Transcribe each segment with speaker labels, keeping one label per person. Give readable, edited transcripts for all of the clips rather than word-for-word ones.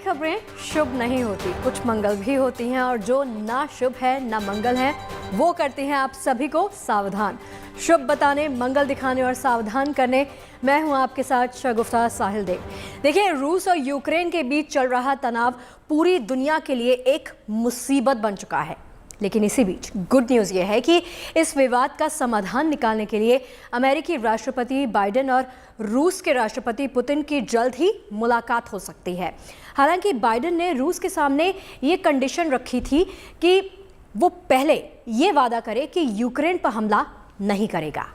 Speaker 1: खबरें शुभ नहीं होती, कुछ मंगल भी होती हैं और जो ना शुभ है ना मंगल है वो करते हैं आप सभी को सावधान। शुभ बताने, मंगल दिखाने और सावधान करने मैं हूं आपके साथ शगुफ्ता साहिल देव। देखिए, रूस और यूक्रेन के बीच चल रहा तनाव पूरी दुनिया के लिए एक मुसीबत बन चुका है। लेकिन इसी बीच गुड न्यूज़ ये है कि इस विवाद का समाधान निकालने के लिए अमेरिकी राष्ट्रपति बाइडेन और रूस के राष्ट्रपति पुतिन की जल्द ही मुलाकात हो सकती है। हालांकि बाइडेन ने रूस के सामने ये कंडीशन रखी थी कि वो पहले ये वादा करे कि यूक्रेन पर हमला नहीं करेगा।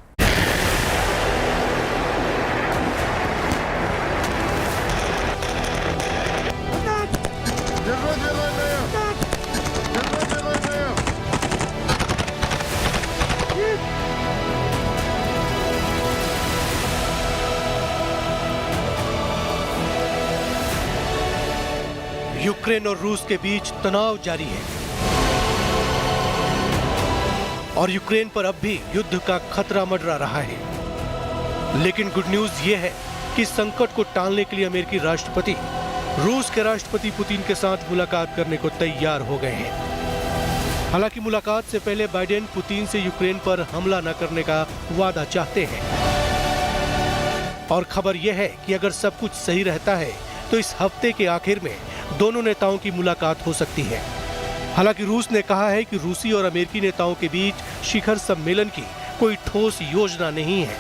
Speaker 2: यूक्रेन और रूस के बीच तनाव जारी है और यूक्रेन पर अब भी युद्ध का खतरा मंडरा रहा है। लेकिन गुड न्यूज ये है कि संकट को टालने के लिए अमेरिकी राष्ट्रपति रूस के राष्ट्रपति पुतिन के साथ मुलाकात करने को तैयार हो गए हैं। हालांकि मुलाकात से पहले बाइडेन पुतिन से यूक्रेन पर हमला न करने का वादा चाहते हैं और खबर यह है कि अगर सब कुछ सही रहता है तो इस हफ्ते के आखिर में दोनों नेताओं की मुलाकात हो सकती है। हालांकि रूस ने कहा है कि रूसी और अमेरिकी नेताओं के बीच शिखर सम्मेलन की कोई ठोस योजना नहीं है।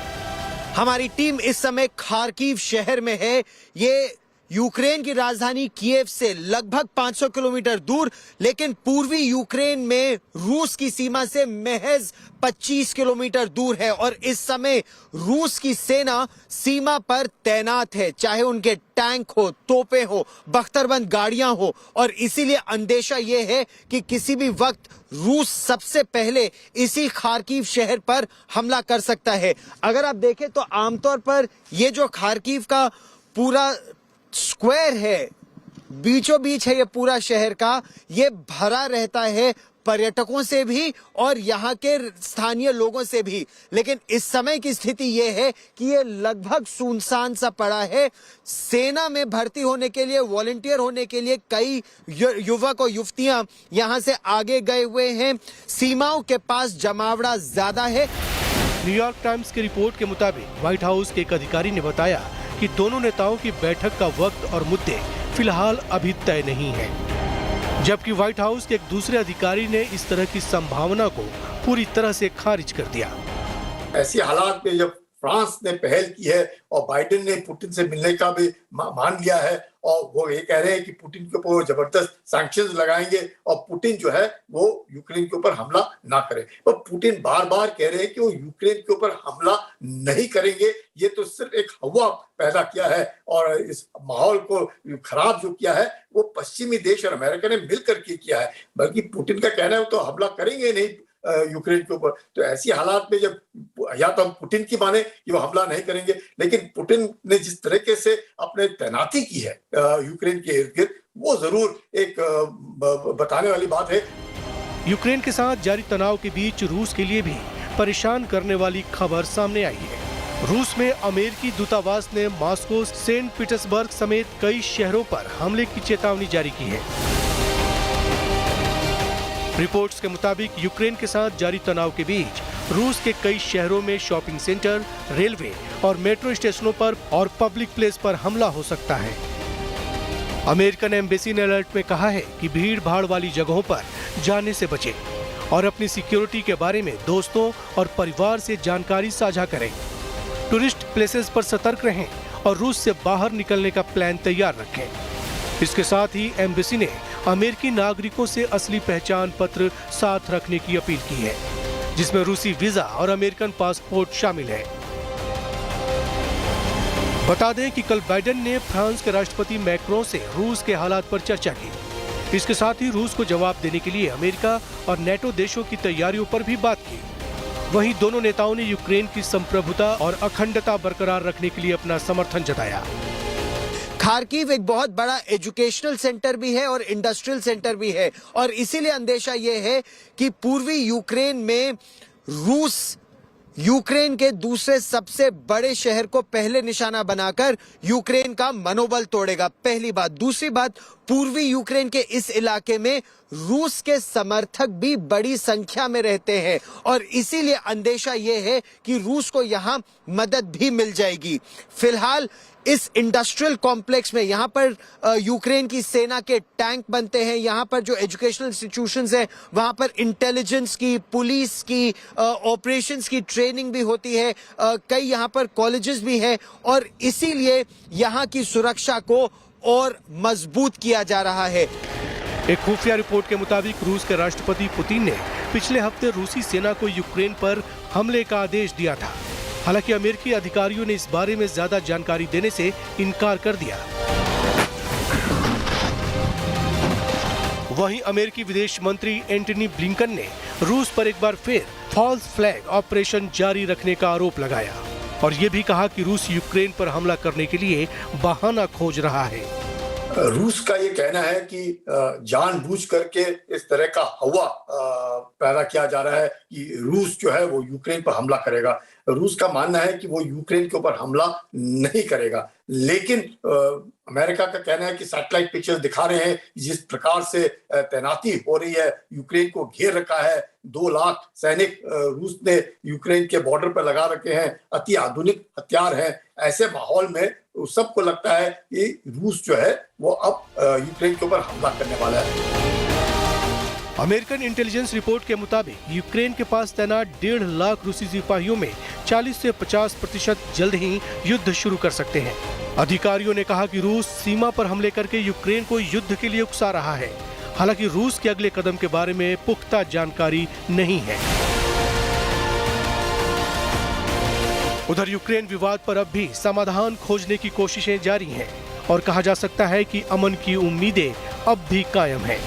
Speaker 3: हमारी टीम इस समय खार्किव शहर में है। ये यूक्रेन की राजधानी कीव से लगभग 500 किलोमीटर दूर, लेकिन पूर्वी यूक्रेन में रूस की सीमा से महज 25 किलोमीटर दूर है और इस समय रूस की सेना सीमा पर तैनात है, चाहे उनके टैंक हो, तोपें हो, बख्तरबंद गाड़ियां हो, और इसीलिए अंदेशा ये है कि किसी भी वक्त रूस सबसे पहले इसी खार्किव शहर पर हमला कर सकता है। अगर आप देखें तो आमतौर पर ये जो खार्किव का पूरा स्क्वायर है, बीचों बीच है ये पूरा शहर का, ये भरा रहता है पर्यटकों से भी और यहाँ के स्थानीय लोगों से भी। लेकिन इस समय की स्थिति ये है कि ये लगभग सुनसान सा पड़ा है। सेना में भर्ती होने के लिए, वॉलंटियर होने के लिए कई युवक और युवतियां यहाँ से आगे गए हुए हैं। सीमाओं के पास जमावड़ा ज्यादा है।
Speaker 2: न्यूयॉर्क टाइम्स की रिपोर्ट के मुताबिक व्हाइट हाउस के एक अधिकारी ने बताया कि दोनों नेताओं की बैठक का वक्त और मुद्दे फिलहाल अभी तय नहीं है, जबकि व्हाइट हाउस के एक दूसरे अधिकारी ने इस तरह की संभावना को पूरी तरह से खारिज कर दिया।
Speaker 4: ऐसी हालात में जब फ्रांस ने पहल की है और बाइडेन ने पुतिन से मिलने का भी मान लिया है और वो ये कह रहे हैं कि पुतिन के ऊपर जबरदस्त सैंक्शंस लगाएंगे और पुतिन जो है वो यूक्रेन के ऊपर हमला ना करे, तो पुतिन बार बार कह रहे हैं कि वो यूक्रेन के ऊपर हमला नहीं करेंगे। ये तो सिर्फ एक हवा पैदा किया है और इस माहौल को खराब जो किया है वो पश्चिमी देश और अमेरिका ने मिलकर के किया है, बल्कि पुतिन का कहना है वो तो हमला करेंगे नहीं यूक्रेन के ऊपर। तो ऐसी हालात में जब या तो हम पुतिन की माने कि वो हमला नहीं करेंगे, लेकिन पुतिन ने जिस तरीके से अपने तैनाती की है यूक्रेन के इर्द गिर्द, वो जरूर एक बताने वाली बात है।
Speaker 2: यूक्रेन के साथ जारी तनाव के बीच रूस के लिए भी परेशान करने वाली खबर सामने आई है। रूस में अमेरिकी दूतावास ने मॉस्को, सेंट पीटर्सबर्ग समेत कई शहरों पर हमले की चेतावनी जारी की है। रिपोर्ट्स के मुताबिक यूक्रेन के साथ जारी तनाव के बीच रूस के कई शहरों में शॉपिंग सेंटर, रेलवे और मेट्रो स्टेशनों पर और पब्लिक प्लेस पर हमला हो सकता है। अमेरिकन एम्बेसी ने अलर्ट में कहा है कि भीड़ भाड़ वाली जगहों पर जाने से बचें और अपनी सिक्योरिटी के बारे में दोस्तों और परिवार से जानकारी साझा करें। टूरिस्ट प्लेसेस पर सतर्क रहें और रूस से बाहर निकलने का प्लान तैयार रखें। इसके साथ ही एम्बेसी ने अमेरिकी नागरिकों से असली पहचान पत्र साथ रखने की अपील की है, जिसमें रूसी वीजा और अमेरिकन पासपोर्ट शामिल है। बता दें कि कल बाइडेन ने फ्रांस के राष्ट्रपति मैक्रों से रूस के हालात पर चर्चा की। इसके साथ ही रूस को जवाब देने के लिए अमेरिका और नेटो देशों की तैयारियों पर भी बात की। वहीं दोनों नेताओं ने यूक्रेन की संप्रभुता और अखंडता बरकरार रखने के लिए अपना समर्थन जताया।
Speaker 3: खार्किव एक बहुत बड़ा एजुकेशनल सेंटर भी है और इंडस्ट्रियल सेंटर भी है और इसीलिए अंदेशा ये है कि पूर्वी यूक्रेन में रूस यूक्रेन के दूसरे सबसे बड़े शहर को पहले निशाना बनाकर यूक्रेन का मनोबल तोड़ेगा। पहली बात। दूसरी बात, पूर्वी यूक्रेन के इस इलाके में रूस के समर्थक भी बड़ी संख्या में रहते हैं और इसीलिए अंदेशा यह है कि रूस को यहां मदद भी मिल जाएगी। फिलहाल इस इंडस्ट्रियल कॉम्प्लेक्स में यहां पर यूक्रेन की सेना के टैंक बनते हैं, यहां पर जो एजुकेशनल इंस्टीट्यूशंस हैं वहां पर इंटेलिजेंस की, पुलिस की, ऑपरेशंस की ट्रेनिंग भी होती है, कई यहां पर कॉलेजेस भी हैं और इसीलिए यहां की सुरक्षा को और मजबूत किया जा रहा है।
Speaker 2: एक खुफिया रिपोर्ट के मुताबिक रूस के राष्ट्रपति पुतिन ने पिछले हफ्ते रूसी सेना को यूक्रेन पर हमले का आदेश दिया था। हालांकि अमेरिकी अधिकारियों ने इस बारे में ज्यादा जानकारी देने से इनकार कर दिया। वहीं अमेरिकी विदेश मंत्री एंटनी ब्लिंकन ने रूस पर एक बार फिर फॉल्स फ्लैग ऑपरेशन जारी रखने का आरोप लगाया और ये भी कहा कि रूस यूक्रेन पर हमला करने के लिए बहाना खोज रहा है।
Speaker 4: रूस का ये कहना है कि जानबूझ करके इस तरह का हवा पैदा किया जा रहा है कि रूस जो है वो यूक्रेन पर हमला करेगा। रूस का मानना है कि वो यूक्रेन के ऊपर हमला नहीं करेगा, लेकिन अमेरिका का कहना है कि सैटेलाइट पिक्चर्स दिखा रहे हैं जिस प्रकार से तैनाती हो रही है, यूक्रेन को घेर रखा है, 2 लाख सैनिक रूस ने यूक्रेन के बॉर्डर पर लगा रखे हैं, अति आधुनिक हथियार हैं। ऐसे माहौल में सबको लगता है कि रूस जो है वो अब यूक्रेन के ऊपर हमला करने वाला है।
Speaker 2: अमेरिकन इंटेलिजेंस रिपोर्ट के मुताबिक यूक्रेन के पास तैनात 1.5 लाख रूसी सिपाहियों में 40 से 50% जल्द ही युद्ध शुरू कर सकते हैं। अधिकारियों ने कहा कि रूस सीमा पर हमले करके यूक्रेन को युद्ध के लिए उकसा रहा है। हालांकि रूस के अगले कदम के बारे में पुख्ता जानकारी नहीं है। उधर यूक्रेन विवाद पर अब भी समाधान खोजने की कोशिशें जारी हैं और कहा जा सकता है कि अमन की उम्मीदें अब भी कायम हैं।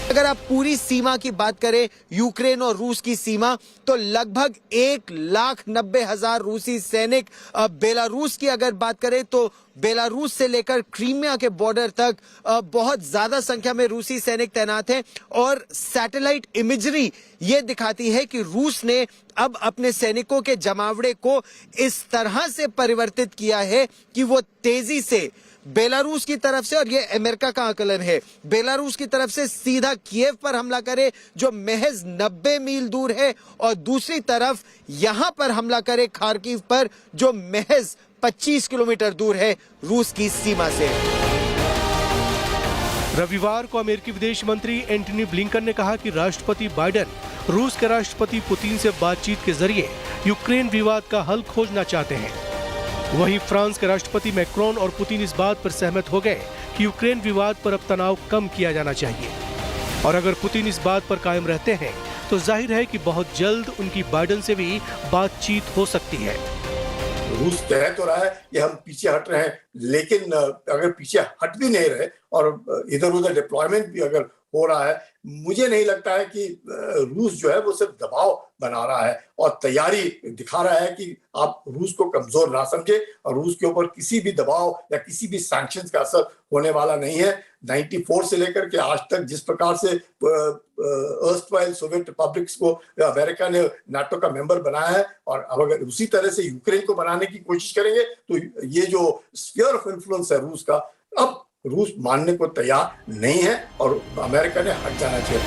Speaker 3: अगर आप पूरी सीमा की बात करें, यूक्रेन और रूस की सीमा, तो लगभग 1,90,000 रूसी सैनिक, बेलारूस की अगर बात करें तो बेलारूस से लेकर क्रीमिया के बॉर्डर तक बहुत ज्यादा संख्या में रूसी सैनिक तैनात हैं और सैटेलाइट इमेजरी ये दिखाती है कि रूस ने अब अपने सैनिकों के जमावड़े को इस तरह से परिवर्तित किया है कि वो तेजी से बेलारूस की तरफ से, और ये अमेरिका का आकलन है, बेलारूस की तरफ से सीधा कीव पर हमला करे जो महज 90 मील दूर है और दूसरी तरफ यहां पर हमला करे खार्किव पर जो महज 25 किलोमीटर दूर है रूस की सीमा से।
Speaker 2: रविवार को अमेरिकी विदेश मंत्री एंटनी ब्लिंकन ने कहा कि राष्ट्रपति बाइडेन रूस के राष्ट्रपति पुतिन से बातचीत के जरिए यूक्रेन विवाद का हल खोजना चाहते हैं। वहीं फ्रांस के राष्ट्रपति मैक्रोन और पुतिन इस बात पर सहमत हो गए कि यूक्रेन विवाद पर अब तनाव कम किया जाना चाहिए और अगर पुतिन इस बात पर कायम रहते हैं तो जाहिर है कि बहुत जल्द उनकी बाइडेन से भी बातचीत हो सकती है।
Speaker 4: रूस कह तो रहा है कि हम पीछे हट रहे हैं, लेकिन अगर पीछे हट भी नहीं रहे और इधर उधर डिप्लॉयमेंट भी अगर हो रहा है, मुझे नहीं लगता है कि रूस जो है वो सिर्फ दबाव बना रहा है और तैयारी दिखा रहा है कि आप रूस को कमजोर ना समझे और रूस के ऊपर किसी भी दबाव या किसी भी सैंक्शंस का असर होने वाला नहीं है। 94 से लेकर के आज तक जिस प्रकार से अर्स्टवाइल सोवियत रिपब्लिक्स को अमेरिका ने नाटो का मेंबर बनाया है और अब अगर उसी तरह से यूक्रेन को बनाने की कोशिश करेंगे तो ये जो स्फीयर ऑफ इन्फ्लुएंस है रूस का, अब रूस मानने को तैयार नहीं है और अमेरिका ने हट जाना चाहिए।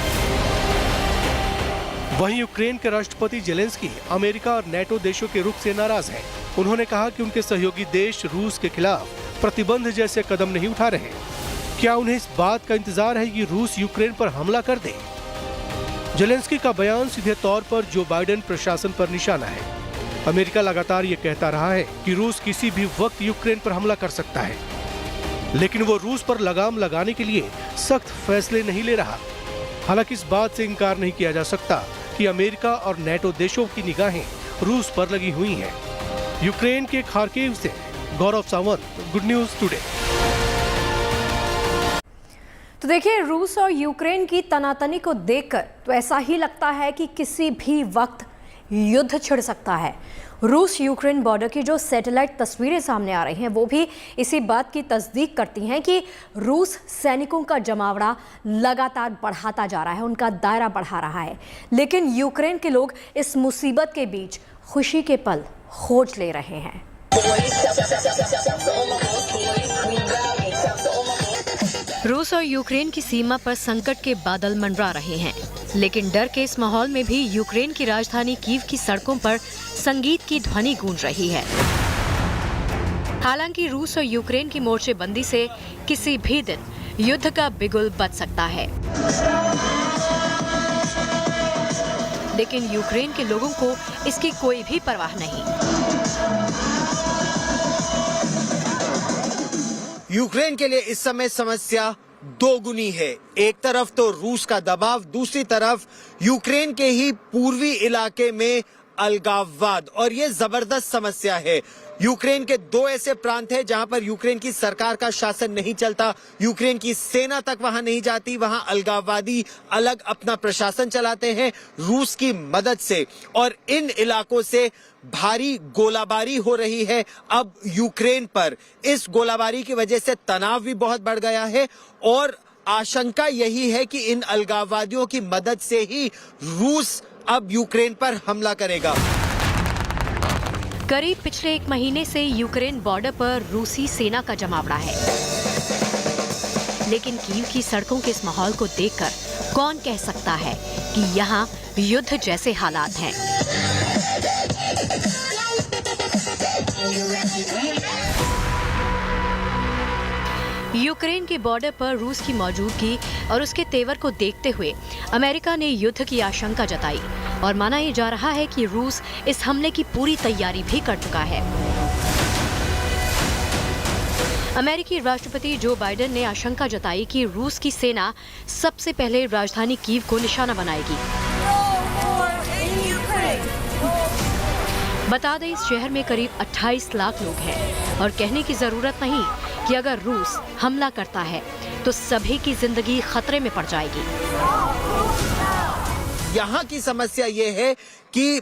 Speaker 2: वहीं यूक्रेन के राष्ट्रपति जेलेंस्की अमेरिका और नेटो देशों के रुख से नाराज हैं। उन्होंने कहा कि उनके सहयोगी देश रूस के खिलाफ प्रतिबंध जैसे कदम नहीं उठा रहे। क्या उन्हें इस बात का इंतजार है कि रूस यूक्रेन पर हमला कर दे? जेलेंस्की का बयान सीधे तौर पर जो बाइडेन प्रशासन पर निशाना है। अमेरिका लगातार ये कहता रहा है कि रूस किसी भी वक्त यूक्रेन पर हमला कर सकता है, लेकिन वो रूस पर लगाम लगाने के लिए सख्त फैसले नहीं ले रहा। हालांकि इस बात से इनकार नहीं किया जा सकता कि अमेरिका और नेटो देशों की निगाहें रूस पर लगी हुई हैं। यूक्रेन के खार्किव से गौरव सावंत, गुड न्यूज टुडे।
Speaker 1: तो देखिए, रूस और यूक्रेन की तनातनी को देखकर तो ऐसा ही लगता है कि किसी भी वक्त युद्ध छिड़ सकता है। रूस यूक्रेन बॉर्डर की जो सैटेलाइट तस्वीरें सामने आ रही हैं वो भी इसी बात की तस्दीक करती हैं कि रूस सैनिकों का जमावड़ा लगातार बढ़ाता जा रहा है, उनका दायरा बढ़ा रहा है। लेकिन यूक्रेन के लोग इस मुसीबत के बीच खुशी के पल खोज ले रहे हैं। रूस और यूक्रेन की सीमा पर संकट के बादल मंडरा रहे हैं, लेकिन डर के इस माहौल में भी यूक्रेन की राजधानी कीव की सड़कों पर संगीत की ध्वनि गूंज रही है। हालांकि रूस और यूक्रेन की मोर्चेबंदी से किसी भी दिन युद्ध का बिगुल बज सकता है, लेकिन यूक्रेन के लोगों को इसकी कोई भी परवाह नहीं।
Speaker 3: यूक्रेन के लिए इस समय समस्या दोगुनी है। एक तरफ तो रूस का दबाव, दूसरी तरफ यूक्रेन के ही पूर्वी इलाके में अलगाववाद, और ये जबरदस्त समस्या है। यूक्रेन के दो ऐसे प्रांत हैं जहां पर यूक्रेन की सरकार का शासन नहीं चलता, यूक्रेन की सेना तक वहां नहीं जाती, वहां अलगाववादी अलग अपना प्रशासन चलाते हैं रूस की मदद से, और इन इलाकों से भारी गोलाबारी हो रही है अब यूक्रेन पर। इस गोलाबारी की वजह से तनाव भी बहुत बढ़ गया है, और आशंका यही है कि इन अलगाववादियों की मदद से ही रूस अब यूक्रेन पर हमला करेगा।
Speaker 1: करीब पिछले एक महीने से यूक्रेन बॉर्डर पर रूसी सेना का जमावड़ा है, लेकिन कीव की सड़कों के इस माहौल को देखकर कौन कह सकता है कि यहाँ युद्ध जैसे हालात हैं। यूक्रेन के बॉर्डर पर रूस की मौजूदगी और उसके तेवर को देखते हुए अमेरिका ने युद्ध की आशंका जताई, और माना यह जा रहा है कि रूस इस हमले की पूरी तैयारी भी कर चुका है। अमेरिकी राष्ट्रपति जो बाइडेन ने आशंका जताई कि रूस की सेना सबसे पहले राजधानी कीव को निशाना बनाएगी। बता दें, इस शहर में करीब 28 लाख लोग हैं, और कहने की जरूरत नहीं कि अगर रूस हमला करता है तो सभी की जिंदगी खतरे में पड़ जाएगी।
Speaker 3: यहाँ की समस्या ये है कि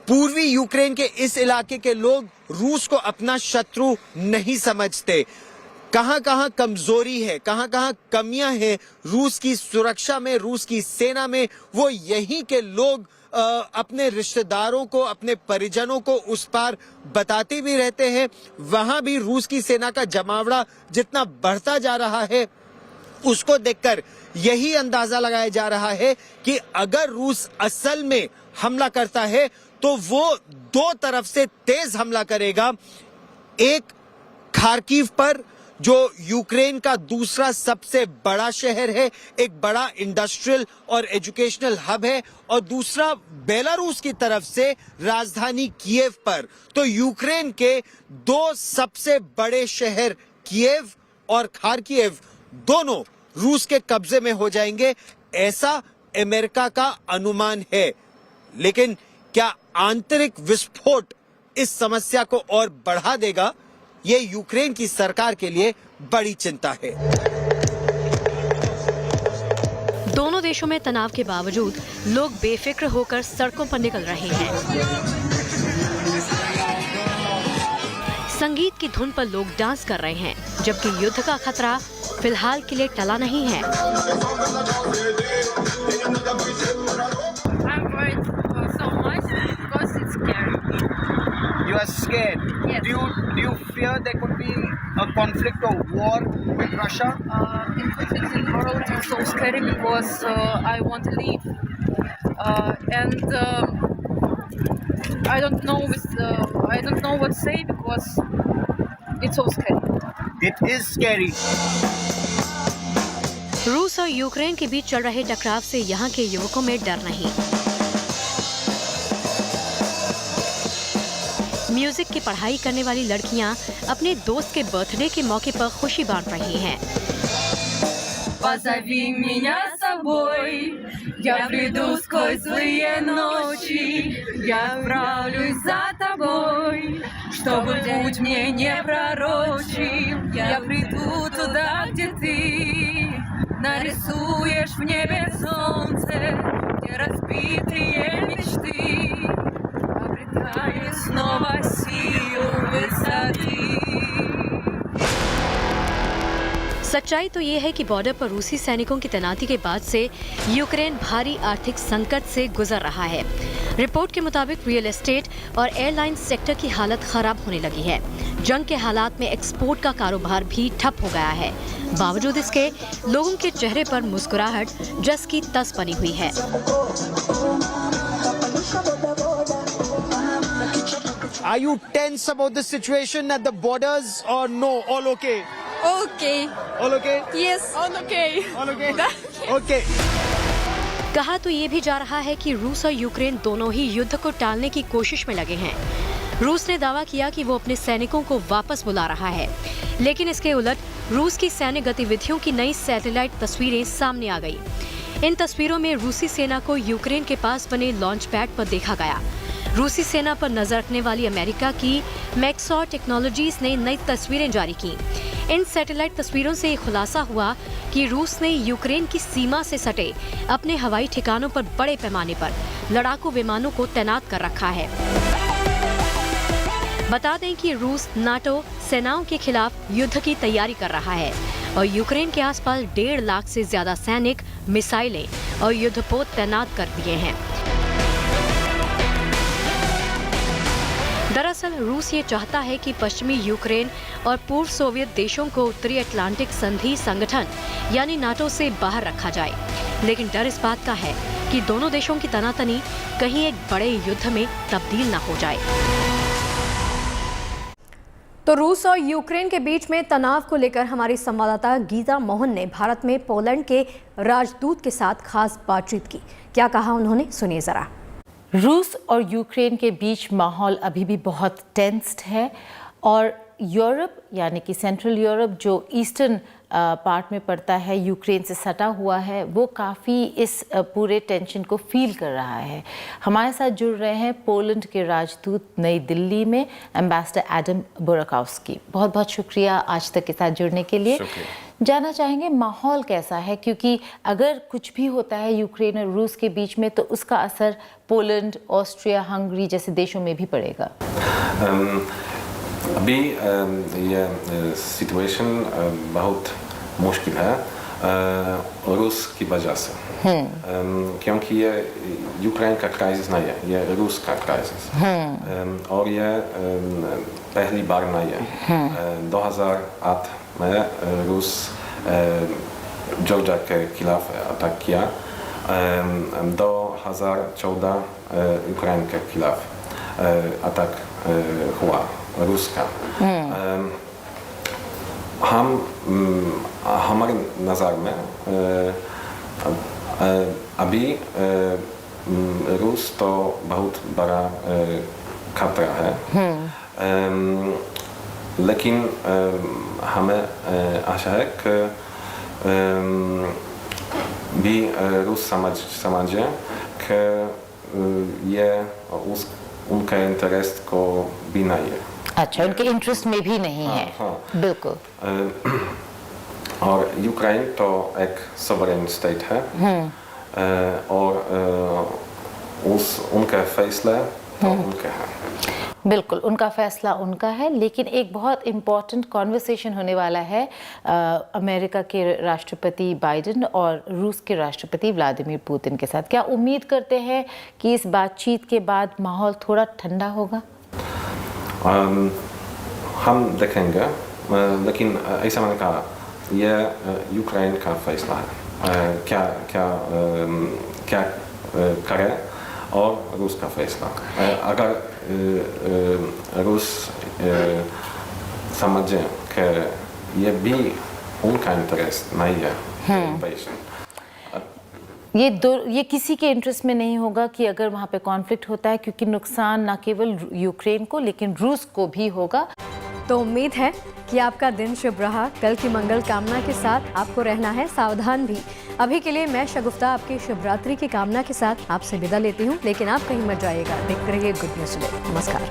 Speaker 3: पूर्वी यूक्रेन के इस इलाके के लोग रूस को अपना शत्रु नहीं समझते। कहां कहां कमजोरी है, कहां कहां कमियां हैं रूस की सुरक्षा में, रूस की सेना में, वो यहीं के लोग अपने रिश्तेदारों को, अपने परिजनों को उस पार बताते भी रहते हैं। वहां भी रूस की सेना का जमावड़ा जितना बढ़ता जा रहा है, उसको देखकर यही अंदाजा लगाया जा रहा है कि अगर रूस असल में हमला करता है तो वो दो तरफ से तेज हमला करेगा। एक खार्किव पर, जो यूक्रेन का दूसरा सबसे बड़ा शहर है, एक बड़ा इंडस्ट्रियल और एजुकेशनल हब है, और दूसरा बेलारूस की तरफ से राजधानी कीव पर। तो यूक्रेन के दो सबसे बड़े शहर कीव और खार्किव दोनों रूस के कब्जे में हो जाएंगे, ऐसा अमेरिका का अनुमान है। लेकिन क्या आंतरिक विस्फोट इस समस्या को और बढ़ा देगा? ये यूक्रेन की सरकार के लिए बड़ी चिंता है।
Speaker 1: दोनों देशों में तनाव के बावजूद लोग बेफिक्र होकर सड़कों पर निकल रहे हैं। संगीत की धुन पर लोग डांस कर रहे हैं, जबकि युद्ध का खतरा फिलहाल के लिए टला नहीं है।
Speaker 5: You are scared.
Speaker 6: Yes.
Speaker 5: Do you fear there could be a conflict or war with Russia?
Speaker 6: In conflict in the world is so scary because I want to leave, and I don't know what to say because it's so scary.
Speaker 5: It is scary.
Speaker 1: रूस और Ukraine के बीच चल रहे टकराव से यहाँ के युवकों में डर नहीं। म्यूजिक की पढ़ाई करने वाली लड़कियां अपने दोस्त के बर्थडे के मौके पर खुशी बांट रही हैं।
Speaker 6: Позови меня с собой, я приду сквозь злые ночи, я отправлюсь за тобой, чтобы путь мне не пророчил. Я приду туда, где ты нарисуешь в небе солнце, где разбитые мечты обретают снова силу высоты.
Speaker 1: सच्चाई तो ये है कि बॉर्डर पर रूसी सैनिकों की तैनाती के बाद से यूक्रेन भारी आर्थिक संकट से गुजर रहा है। रिपोर्ट के मुताबिक रियल एस्टेट और एयरलाइन सेक्टर की हालत खराब होने लगी है। जंग के हालात में एक्सपोर्ट का कारोबार भी ठप हो गया है। बावजूद इसके लोगों के चेहरे पर मुस्कुराहट जस की तस बनी हुई है।
Speaker 3: Are you tense about the situation at the borders or no? All okay?
Speaker 6: Okay.
Speaker 3: All okay?
Speaker 6: Yes. All okay.
Speaker 3: All okay? Okay.
Speaker 1: कहा तो ये भी जा रहा है कि रूस और यूक्रेन दोनों ही युद्ध को टालने की कोशिश में लगे हैं। रूस ने दावा किया कि वो अपने सैनिकों को वापस बुला रहा है, लेकिन इसके उलट रूस की सैन्य गतिविधियों की नई सैटेलाइट तस्वीरें सामने आ गई। इन तस्वीरों में रूसी सेना को यूक्रेन के पास बने लॉन्च पैड पर देखा गया। रूसी सेना पर नजर रखने वाली अमेरिका की मैक्सॉर टेक्नोलॉजीज ने नई तस्वीरें जारी की। इन सैटेलाइट तस्वीरों से ये खुलासा हुआ कि रूस ने यूक्रेन की सीमा से सटे अपने हवाई ठिकानों पर बड़े पैमाने पर लड़ाकू विमानों को तैनात कर रखा है। बता दें कि रूस नाटो सेनाओं के खिलाफ युद्ध की तैयारी कर रहा है और यूक्रेन के आसपास 1.5 लाख से ज्यादा सैनिक, मिसाइलें और युद्धपोत तैनात कर दिए हैं। दरअसल रूस ये चाहता है कि पश्चिमी यूक्रेन और पूर्व सोवियत देशों को उत्तरी अटलांटिक संधि संगठन यानी नाटो से बाहर रखा जाए, लेकिन डर इस बात का है कि दोनों देशों की तनातनी कहीं एक बड़े युद्ध में तब्दील न हो जाए। तो रूस और यूक्रेन के बीच में तनाव को लेकर हमारी संवाददाता गीता मोहन ने भारत में पोलैंड के राजदूत के साथ खास बातचीत की। क्या कहा उन्होंने, सुनिए जरा।
Speaker 7: रूस और यूक्रेन के बीच माहौल अभी भी बहुत टेंस्ड है और यूरोप यानी कि सेंट्रल यूरोप जो ईस्टर्न पार्ट में पड़ता है, यूक्रेन से सटा हुआ है, वो काफ़ी इस पूरे टेंशन को फील कर रहा है। हमारे साथ जुड़ रहे हैं पोलैंड के राजदूत नई दिल्ली में एम्बेसडर एडम बुराकाउस्की। बहुत बहुत शुक्रिया आज तक के साथ जुड़ने के लिए। जानना चाहेंगे माहौल कैसा है, क्योंकि अगर कुछ भी होता है यूक्रेन और रूस के बीच में तो उसका असर पोलैंड, ऑस्ट्रिया, हंगरी जैसे देशों में भी पड़ेगा।
Speaker 8: अभी ये सिचुएशन बहुत मुश्किल है रूस की वजह से, क्योंकि ये यूक्रेन का क्राइसिस नहीं है, ये रूस का क्राइसिस और ये पहली बार नहीं है। 2008 में रूस जॉर्जिया के खिलाफ अटैक किया, 2014 यूक्रेन के खिलाफ अटैक हुआ रूस का। हमारे नज़र में अभी रूस तो बहुत बड़ा खतरा है, लेकिन हमें आशा है कि भी रूस समझे कि ये उनका इंटरेस्ट को भी नहीं है।
Speaker 7: अच्छा, उनके इंटरेस्ट में भी नहीं है।
Speaker 8: हाँ।
Speaker 7: बिल्कुल।
Speaker 8: और यूक्रेन तो एक सॉवरेन स्टेट है और उनका फैसला तो उनका है।
Speaker 7: बिल्कुल, उनका फैसला उनका है, लेकिन एक बहुत इम्पॉर्टेंट कॉन्वर्सेशन होने वाला है अमेरिका के राष्ट्रपति बाइडेन और रूस के राष्ट्रपति व्लादिमीर पुतिन के साथ। क्या उम्मीद करते हैं कि इस बातचीत के बाद माहौल थोड़ा ठंडा होगा?
Speaker 8: हम देखेंगे, लेकिन ऐसा मैंने कहा यह यूक्रेन का फैसला है, क्या करे और रूस का फैसला। अगर रूस समझे कि ये भी उनका इंटरेस्ट नहीं है,
Speaker 7: ये किसी के इंटरेस्ट में नहीं होगा कि अगर वहाँ पे कॉन्फ्लिक्ट होता है, क्योंकि नुकसान न केवल यूक्रेन को लेकिन रूस को भी होगा।
Speaker 1: तो उम्मीद है कि आपका दिन शुभ रहा। कल की मंगल कामना के साथ आपको रहना है सावधान भी। अभी के लिए मैं शगुफ्ता आपकी शुभ रात्रि की कामना के साथ आपसे विदा लेती हूँ, लेकिन आप कहीं मत जाइएगा। देखते रहिए गुड न्यूज़ टुडे। नमस्कार।